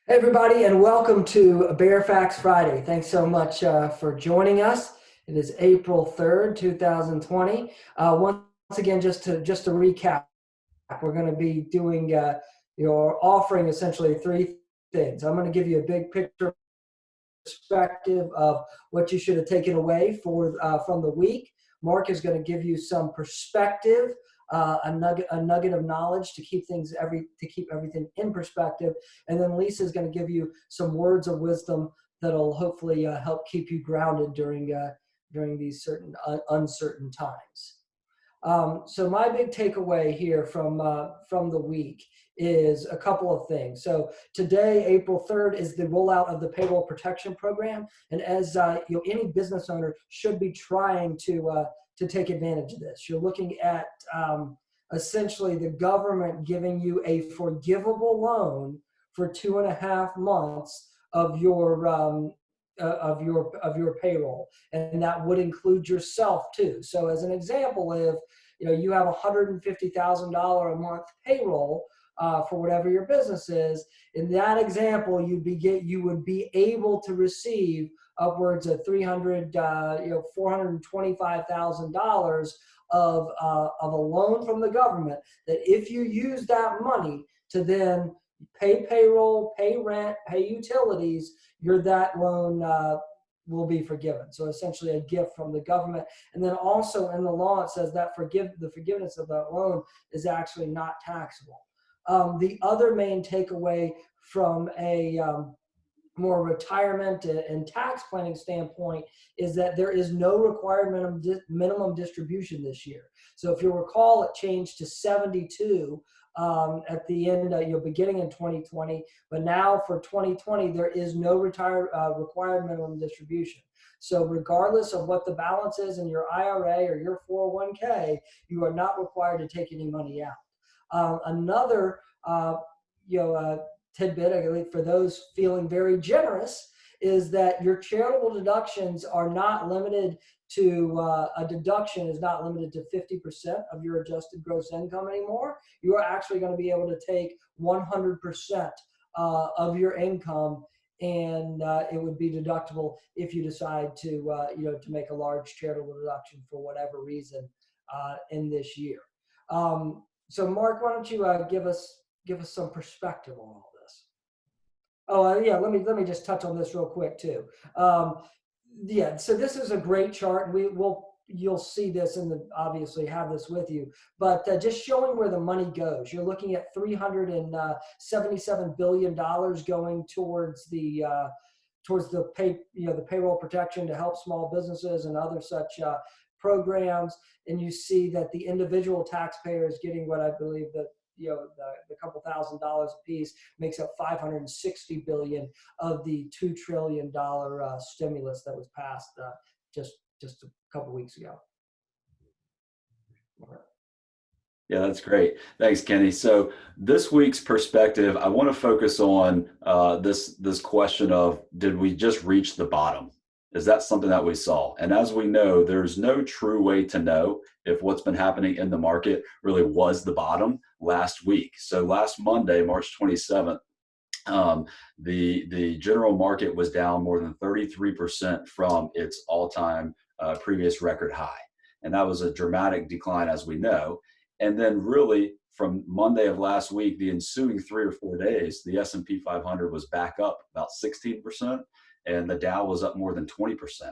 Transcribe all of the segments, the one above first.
Hey everybody, and welcome to Bear Facts Friday. Thanks so much for joining us. It is April 3rd, 2020. Once again, just to recap, we're going to be doing your offering essentially three things. I'm going to give you a big picture perspective of what you should have taken away from the week. Mark is going to give you some perspective, a nugget of knowledge to keep everything in perspective, and then Lisa is going to give you some words of wisdom that'll hopefully help keep you grounded during these certain uncertain times. So my big takeaway here from the week is a couple of things. So today, April 3rd, is the rollout of the Payroll Protection Program, and as any business owner should be trying to take advantage of this. You're looking at essentially the government giving you a forgivable loan for 2.5 months of your payroll, and that would include yourself too. So as an example, if you have $150,000 a month payroll for whatever your business is, in that example, you would be able to receive upwards of $425,000 of a loan from the government. That if you use that money to then pay payroll, pay rent, pay utilities, that loan will be forgiven. So essentially a gift from the government. And then also in the law, it says that the forgiveness of that loan is actually not taxable. The other main takeaway from a more retirement and tax planning standpoint is that there is no required minimum distribution this year. So if you recall, it changed to 72 at the end, beginning in 2020, but now for 2020, there is no required minimum distribution. So regardless of what the balance is in your IRA or your 401k, you are not required to take any money out. Another, tidbit for those feeling very generous is that your charitable deductions are not limited to a deduction is not limited to 50% of your adjusted gross income anymore. You are actually going to be able to take 100% of your income, and it would be deductible if you decide to make a large charitable deduction for whatever reason in this year. So Mark, why don't you give us some perspective on all this? Oh, yeah. Let me just touch on this real quick too. Yeah. So this is a great chart. You'll see this obviously have this with you, but just showing where the money goes. You're looking at $377 billion going towards the payroll protection to help small businesses and other such programs. And you see that the individual taxpayer is getting what I believe that the couple $1,000s a piece makes up $560 billion of the $2 trillion stimulus that was passed just a couple weeks ago. Yeah, that's great. Thanks, Kenny. So this week's perspective, I want to focus on this question of, did we just reach the bottom? Is that something that we saw? And as we know, there's no true way to know if what's been happening in the market really was the bottom last week. So last Monday, March 27th, the general market was down more than 33% from its all-time previous record high. And that was a dramatic decline, as we know. And then really from Monday of last week, the ensuing 3 or 4 days, the S&P 500 was back up about 16%, and the Dow was up more than 20%.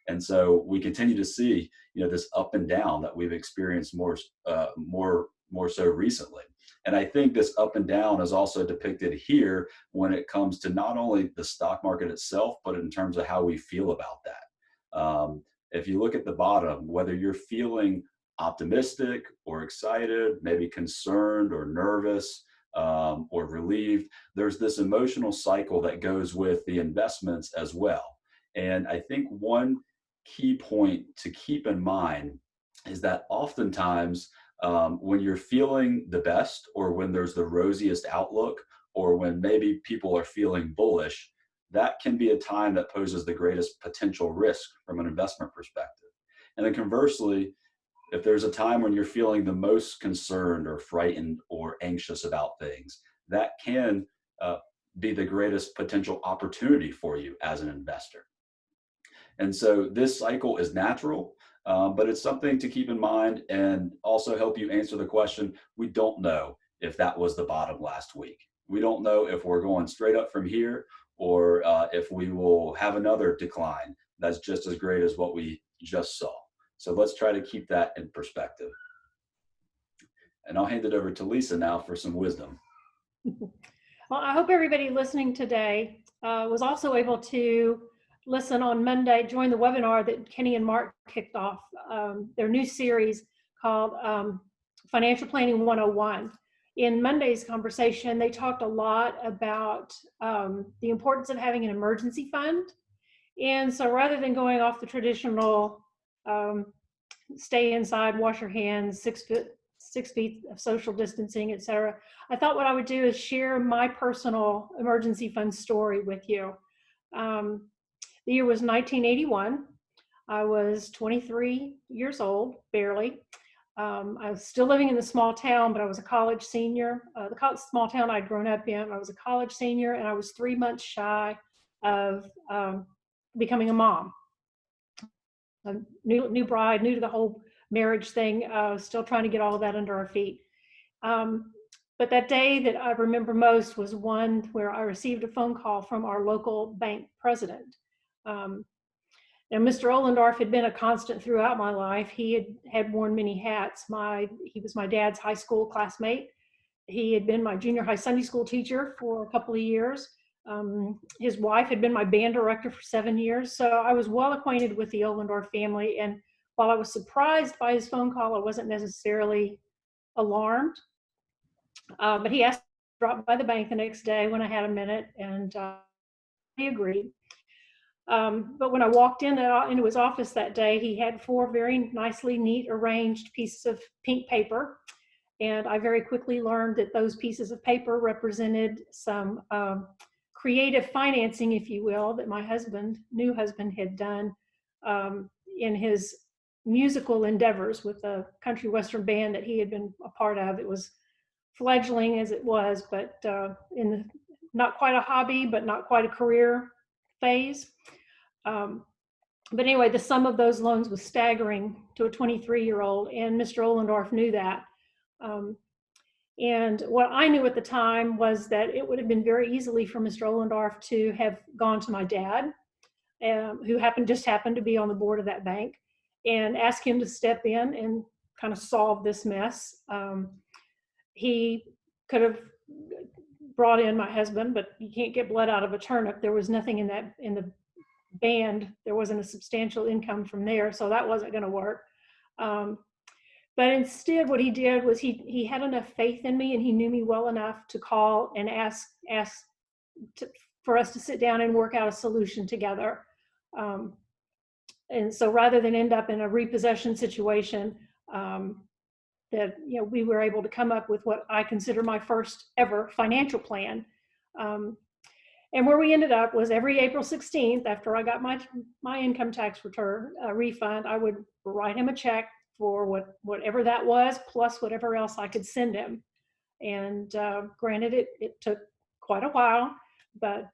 And so we continue to see, this up and down that we've experienced more so recently. And I think this up and down is also depicted here when it comes to not only the stock market itself, but in terms of how we feel about that. If you look at the bottom, whether you're feeling optimistic or excited, maybe concerned or nervous or relieved, there's this emotional cycle that goes with the investments as well. And I think one key point to keep in mind is that oftentimes when you're feeling the best, or when there's the rosiest outlook, or when maybe people are feeling bullish, that can be a time that poses the greatest potential risk from an investment perspective. And then conversely, if there's a time when you're feeling the most concerned or frightened or anxious about things, that can be the greatest potential opportunity for you as an investor. And so this cycle is natural, but it's something to keep in mind and also help you answer the question. We don't know if that was the bottom last week. We don't know if we're going straight up from here or if we will have another decline that's just as great as what we just saw. So let's try to keep that in perspective. And I'll hand it over to Lisa now for some wisdom. Well, I hope everybody listening today was also able to listen on Monday, join the webinar that Kenny and Mark kicked off, their new series called Financial Planning 101. In Monday's conversation, they talked a lot about the importance of having an emergency fund. And so rather than going off the traditional stay inside, wash your hands, 6 feet of social distancing, et cetera, I thought what I would do is share my personal emergency fund story with you. The year was 1981. I was 23 years old, barely. I was still living in the small town, but I was a college senior. The small town I'd grown up in, I was a college senior, and I was 3 months shy of becoming a mom. A new bride, new to the whole marriage thing, still trying to get all of that under our feet. But that day that I remember most was one where I received a phone call from our local bank president. Now, Mr. Ollendorf had been a constant throughout my life. He had worn many hats. He was my dad's high school classmate. He had been my junior high Sunday school teacher for a couple of years. His wife had been my band director for 7 years. So I was well acquainted with the Ollendorf family. And while I was surprised by his phone call, I wasn't necessarily alarmed. But he asked me to drop by the bank the next day when I had a minute, and he agreed. But when I walked into his office that day, he had 4 very nicely neat arranged pieces of pink paper. And I very quickly learned that those pieces of paper represented some creative financing, if you will, that my new husband had done in his musical endeavors with a country western band that he had been a part of. It was fledgling as it was, but not quite a hobby, but not quite a career phase. But anyway, the sum of those loans was staggering to a 23-year-old, and Mr. Ollendorf knew that. And what I knew at the time was that it would have been very easily for Mr. Ollendorf to have gone to my dad, who just happened to be on the board of that bank, and ask him to step in and kind of solve this mess. He could have brought in my husband, but you can't get blood out of a turnip. There was nothing in the band. There wasn't a substantial income from there, so that wasn't going to work. But instead, what he did was he had enough faith in me, and he knew me well enough to call and ask for us to sit down and work out a solution together. And so rather than end up in a repossession situation, that we were able to come up with what I consider my first ever financial plan. And where we ended up was every April 16th, after I got my income tax return refund, I would write him a check for whatever that was, plus whatever else I could send him. And granted, it took quite a while, but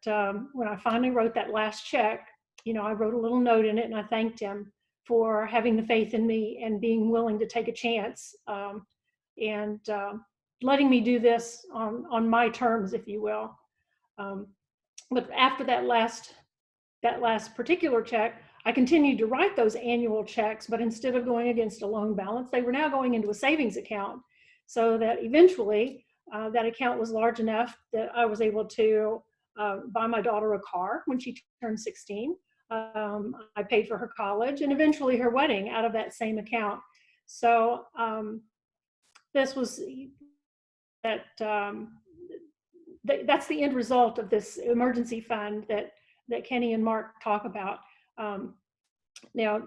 when I finally wrote that last check, I wrote a little note in it, and I thanked him for having the faith in me and being willing to take a chance, and letting me do this on my terms, if you will. But after that last particular check, I continued to write those annual checks, but instead of going against a loan balance, they were now going into a savings account, so that eventually that account was large enough that I was able to buy my daughter a car when she turned 16. I paid for her college and eventually her wedding out of that same account. So this was that's the end result of this emergency fund that Kenny and Mark talk about. Now,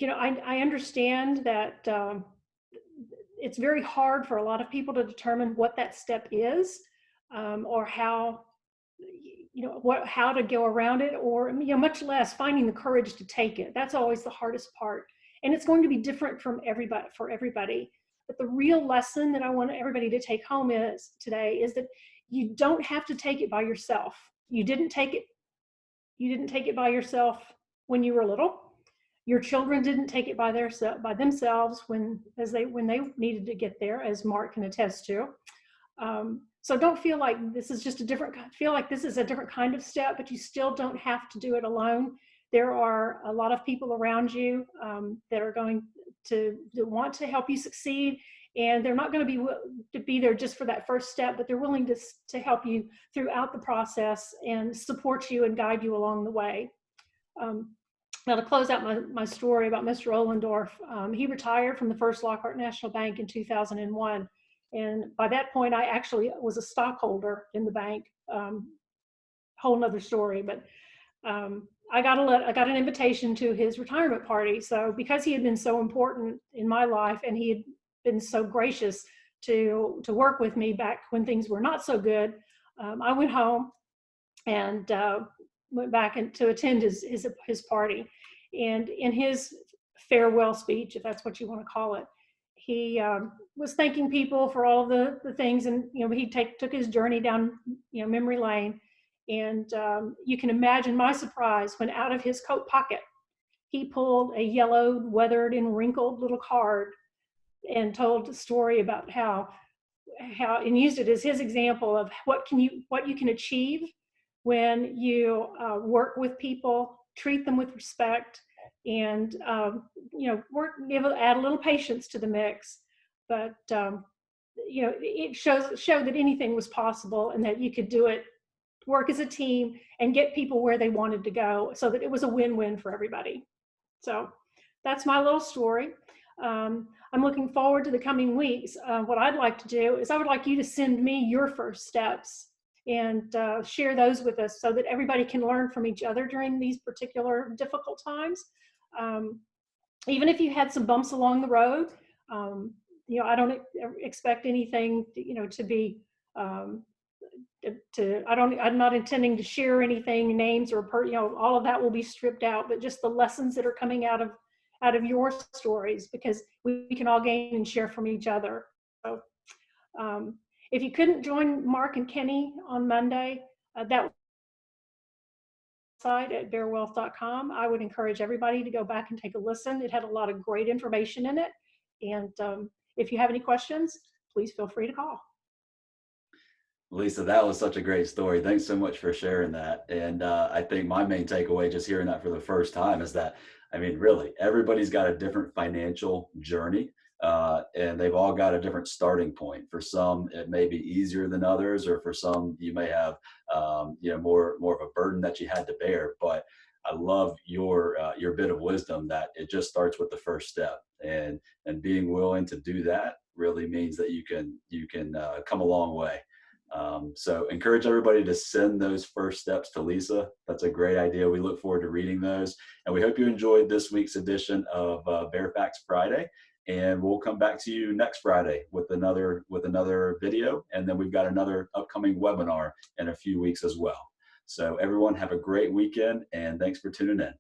I understand that it's very hard for a lot of people to determine what that step is, or how to go around it, or much less finding the courage to take it. That's always the hardest part, and it's going to be different for everybody. But the real lesson that I want everybody to take home today is that you don't have to take it by yourself. You didn't take it by yourself when you were little. Your children didn't take it by themselves when they needed to get there, as Mark can attest to. So don't feel like this is just a different kind of step, but you still don't have to do it alone. There are a lot of people around you that are going to want to help you succeed, and they're not going to be there just for that first step, but they're willing to help you throughout the process and support you and guide you along the way. Now, to close out my story about Mr. Ohlendorf, he retired from the First Lockhart National Bank in 2001. And by that point, I actually was a stockholder in the bank. Whole nother story, but I got an invitation to his retirement party. So because he had been so important in my life, and he had been so gracious to work with me back when things were not so good, I went home and went back to attend his party. And in his farewell speech, if that's what you want to call it, he was thanking people for all the things, and he took his journey down memory lane. And you can imagine my surprise when out of his coat pocket he pulled a yellowed, weathered, and wrinkled little card and told a story about how and used it as his example of what you can achieve when you work with people, treat them with respect, and add a little patience to the mix. But it showed that anything was possible, and that you could do it, work as a team, and get people where they wanted to go, so that it was a win-win for everybody. So that's my little story. I'm looking forward to the coming weeks. What I'd like to do is I would like you to send me your first steps and share those with us, so that everybody can learn from each other during these particular difficult times. Even if you had some bumps along the road, I don't expect anything to be I'm not intending to share anything, names or all of that will be stripped out, but just the lessons that are coming out of your stories, because we can all gain and share from each other. So if you couldn't join Mark and Kenny on Monday, that site at bearwealth.com, I would encourage everybody to go back and take a listen. It had a lot of great information in it. And if you have any questions, please feel free to call. Lisa, that was such a great story. Thanks so much for sharing that. And I think my main takeaway just hearing that for the first time is that, really, everybody's got a different financial journey, and they've all got a different starting point. For some, it may be easier than others, or for some, you may have more of a burden that you had to bear. But I love your bit of wisdom that it just starts with the first step, and being willing to do that really means that you can come a long way. So encourage everybody to send those first steps to Lisa. That's a great idea. We look forward to reading those, and we hope you enjoyed this week's edition of Bear Facts Friday. And we'll come back to you next Friday with another video, and then we've got another upcoming webinar in a few weeks as well. So everyone, have a great weekend, and thanks for tuning in.